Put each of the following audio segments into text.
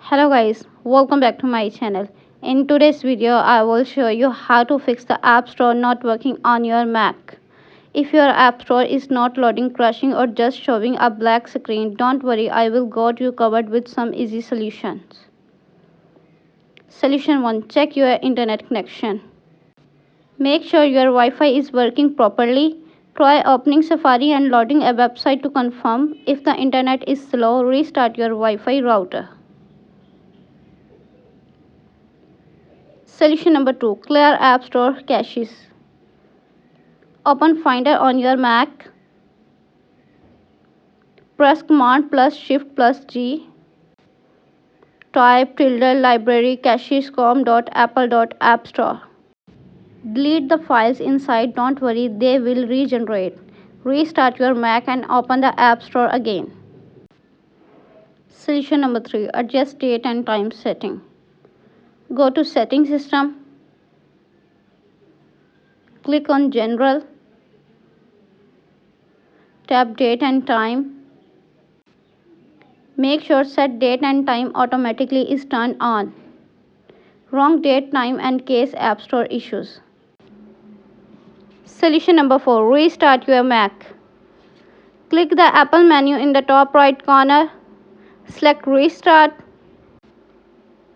Hello guys, welcome back to my channel. In today's video, I will show you how to fix the App Store not working on your Mac. If your App Store is not loading, crashing or just showing a black screen, don't worry, I will got you covered with some easy solutions. Solution 1. Check your internet connection. Make sure your Wi-Fi is working properly. Try opening Safari and loading a website to confirm. If the internet is slow, restart your Wi-Fi router. Solution number 2. Clear App Store caches. Open Finder on your Mac. Press Command plus Shift plus G. Type ~library caches.com.apple.app store. Delete the files inside, don't worry, they will regenerate. Restart your Mac and open the App Store again. Solution number 3. Adjust date and time setting. Go to Settings System. Click on General. Tap Date and Time. Make sure Set Date and Time automatically is turned on. Wrong date, time and case App Store issues. Solution number 4. Restart your Mac. Click the Apple menu in the top right corner. Select Restart.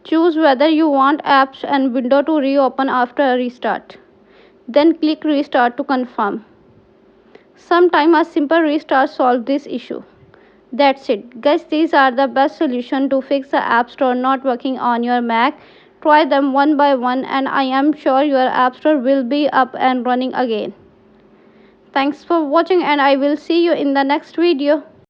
Choose whether you want apps and window to reopen after a restart. Then click Restart to confirm. Sometimes a simple restart solves this issue. That's it. Guys, these are the best solution to fix the App Store not working on your Mac. Try them one by one and I am sure your App Store will be up and running again. Thanks for watching and I will see you in the next video.